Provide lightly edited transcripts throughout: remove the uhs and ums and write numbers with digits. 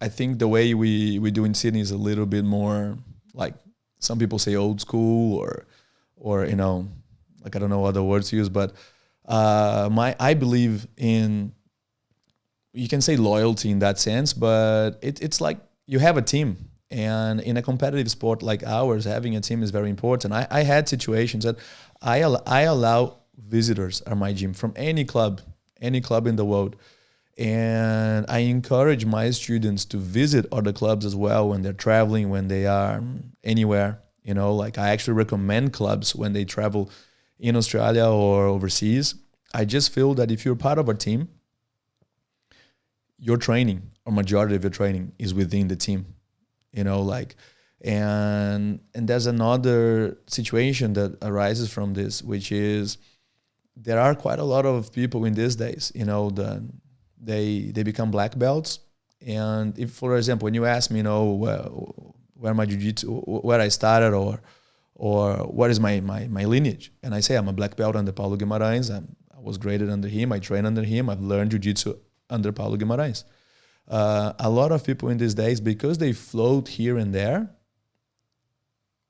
I think the way we do in Sydney is a little bit more like some people say old school or you know, like I don't know other words to use, but I believe in, you can say loyalty in that sense, but it's like you have a team. And in a competitive sport like ours, having a team is very important. I had situations that I allow visitors at my gym from any club in the world. And I encourage my students to visit other clubs as well when they're traveling, when they are anywhere. You know, like I actually recommend clubs when they travel in Australia or overseas. I just feel that if you're part of a team, your training or majority of your training is within the team. You know, like, and there's another situation that arises from this, which is there are quite a lot of people in these days, you know, they become black belts. And if, for example, when you ask me, you know, where my jiu-jitsu, where I started or what is my lineage, and I say I'm a black belt under Paulo Guimarães. I was graded under him. I trained under him. I've learned jiu-jitsu under Paulo Guimarães. A lot of people in these days, because they float here and there,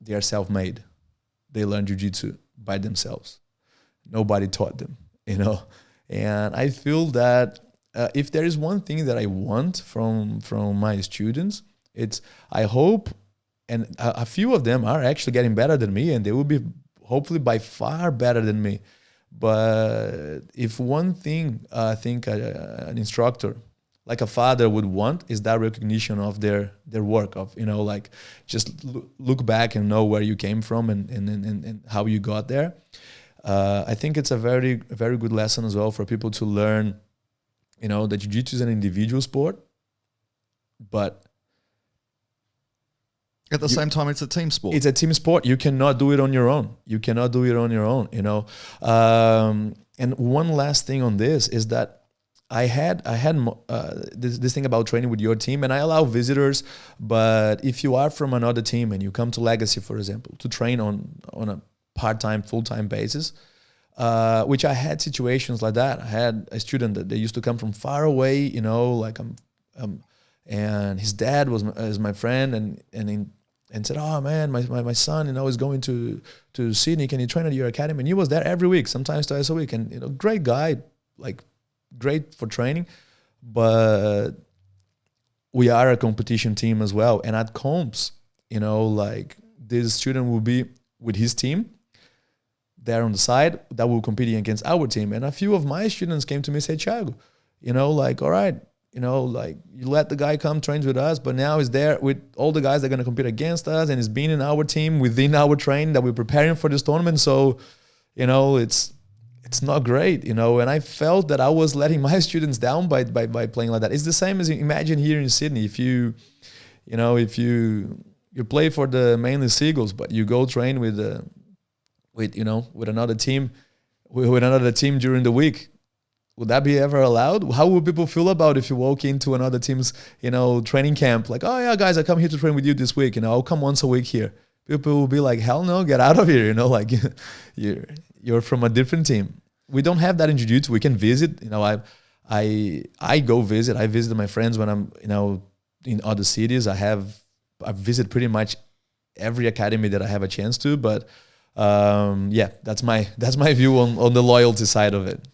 they are self-made. They learn jiu-jitsu by themselves. Nobody taught them, you know. And I feel that if there is one thing that I want from my students, it's, I hope, and a few of them are actually getting better than me, and they will be hopefully by far better than me. But if one thing I think an instructor, like a father, would want, is that recognition of their work, of, you know, like just look back and know where you came from and how you got there. I think it's a very good lesson as well for people to learn, you know, that jiu-jitsu is an individual sport, but at the same time, it's a team sport. It's a team sport. You cannot do it on your own. You know. And one last thing on this is that I had this thing about training with your team, and I allow visitors, but if you are from another team and you come to Legacy, for example, to train on a part-time, full-time basis, which I had situations like that. I had a student that they used to come from far away, you know, like and his dad is my friend, and said, oh man, my son, you know, is going to Sydney. Can you train at your academy? And he was there every week, sometimes twice a week, and, you know, great guy, like great for training, but we are a competition team as well. And at comps, you know, like this student will be with his team there on the side that will competing against our team. And a few of my students came to me and said, Thiago, you know, like, all right, you know, like you let the guy come train with us, but now he's there with all the guys that are going to compete against us, and he's been in our team within our training that we're preparing for this tournament. So, you know, it's not great, you know. And I felt that I was letting my students down by playing like that. It's the same as, imagine here in Sydney, if you play for the mainly Seagulls, but you go train with another team during the week. Would that be ever allowed? How would people feel about if you walk into another team's, you know, training camp, like, oh yeah, guys, I come here to train with you this week, you know, I'll come once a week here. People will be like, hell no, get out of here, you know, like you're from a different team. We don't have that in jiu-jitsu. We can visit, you know, I go visit. I visit my friends when I'm, you know, in other cities. I visit pretty much every academy that I have a chance to, but yeah, that's my view on the loyalty side of it.